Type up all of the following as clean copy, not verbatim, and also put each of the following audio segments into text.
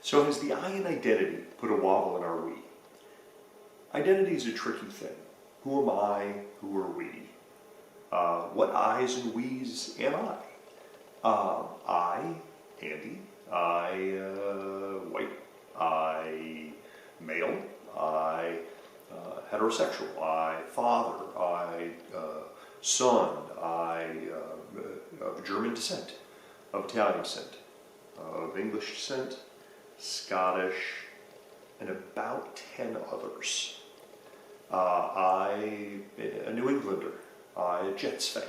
So has the I in identity put a wobble in our we? Identity is a tricky thing. Who am I? Who are we? What I's and we's am I? I, Andy. I, white. I, male. I, heterosexual. I, father. I, son. I, of German descent, of Italian descent, of English descent, Scottish, and about 10 others. I, a New Englander. I, a Jets fan.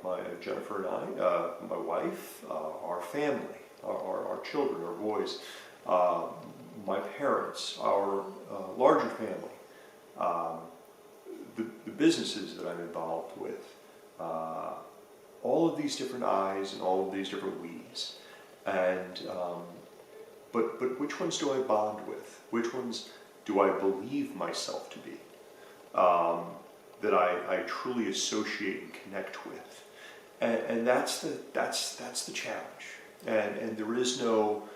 My Jennifer and I, my wife, our family, our children, our boys, my parents, our larger family, the businesses that I'm involved with, all of these different I's and all of these different we's. And but which ones do I bond with? Which ones do I believe myself to be? That I truly associate and connect with, and that's the challenge. And there is no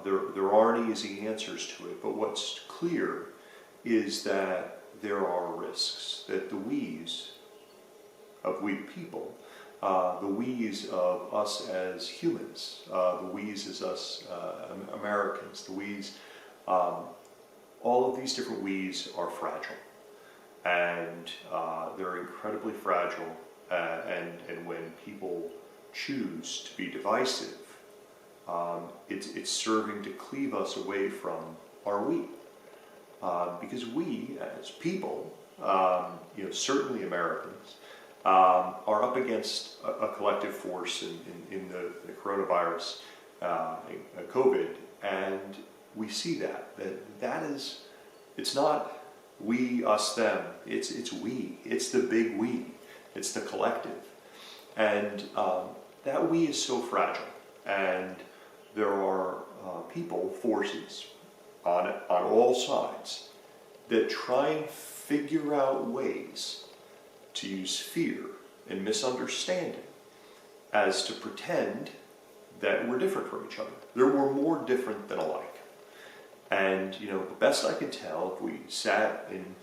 there aren't easy answers to it. But what's clear is that there are risks. That the we's of we people, the we's of us as humans, the we's as us Americans, the we's, all of these different we's are fragile. And they're incredibly fragile, and when people choose to be divisive, it's serving to cleave us away from our we. Because we, as people, certainly Americans, are up against a collective force in the coronavirus, COVID, and we see that is, it's not we, us, them. It's we. It's the big we. It's the collective. And that we is so fragile. And there are people, forces, on all sides that try and figure out ways to use fear and misunderstanding as to pretend that we're different from each other. That we're more different than alike. And, the best I can tell, if we sat in,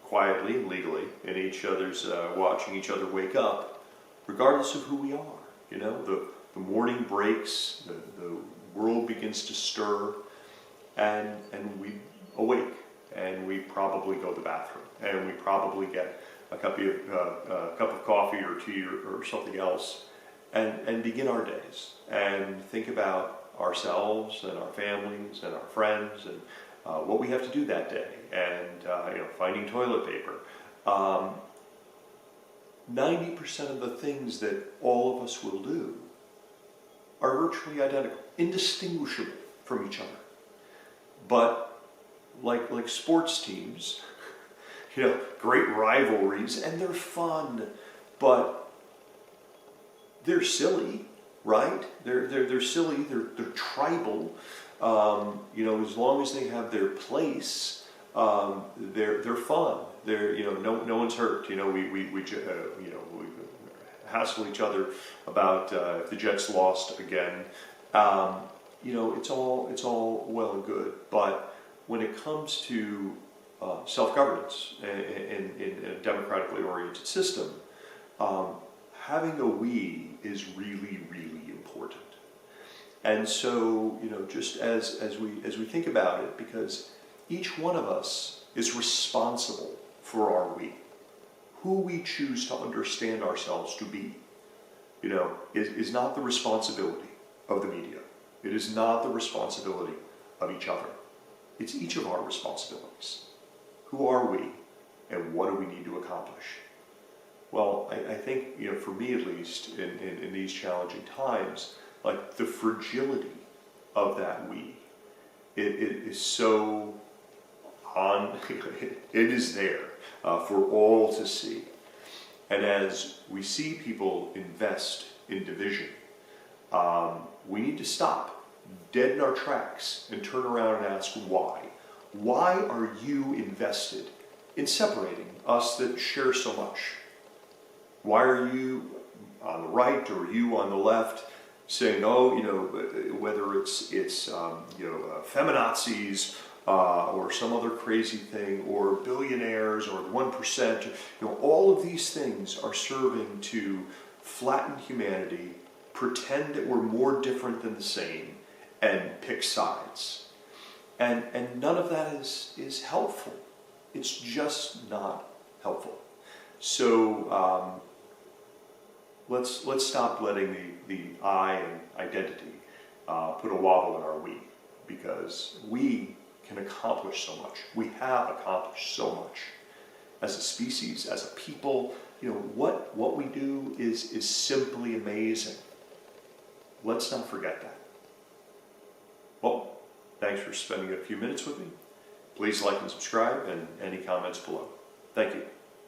quietly and legally in each other's, watching each other wake up, regardless of who we are, the morning breaks, the world begins to stir, and we awake, and we probably go to the bathroom, and we probably get a cup of coffee or tea or something else, and begin our days, and think about ourselves and our families and our friends and what we have to do that day, and finding toilet paper. 90% of the things that all of us will do are virtually identical, indistinguishable from each other. But like sports teams, great rivalries, and they're fun, but they're silly. Right? They're silly. They're tribal. As long as they have their place, they're fun. They're no one's hurt. We hassle each other about if the Jets lost again. It's all well and good. But when it comes to self-governance in a democratically oriented system, having a we is really, really important. And so, just as we think about it, because each one of us is responsible for our we. Who we choose to understand ourselves to be, is not the responsibility of the media. It is not the responsibility of each other. It's each of our responsibilities. Who are we, and what do we need to accomplish? Well, I think, for me at least, in these challenging times, like the fragility of that we, it is so it is there for all to see. And as we see people invest in division, we need to stop dead in our tracks and turn around and ask why. Why are you invested in separating us that share so much? Why are you on the right or you on the left saying, oh, whether it's feminazis or some other crazy thing, or billionaires or the 1%, all of these things are serving to flatten humanity, pretend that we're more different than the same, and pick sides. And none of that is helpful. It's just not helpful. So let's stop letting the I and identity put a wobble in our we, because we can accomplish so much. We have accomplished so much as a species, as a people. What we do is simply amazing. Let's not forget that. Well, thanks for spending a few minutes with me. Please like and subscribe, and any comments below. Thank you.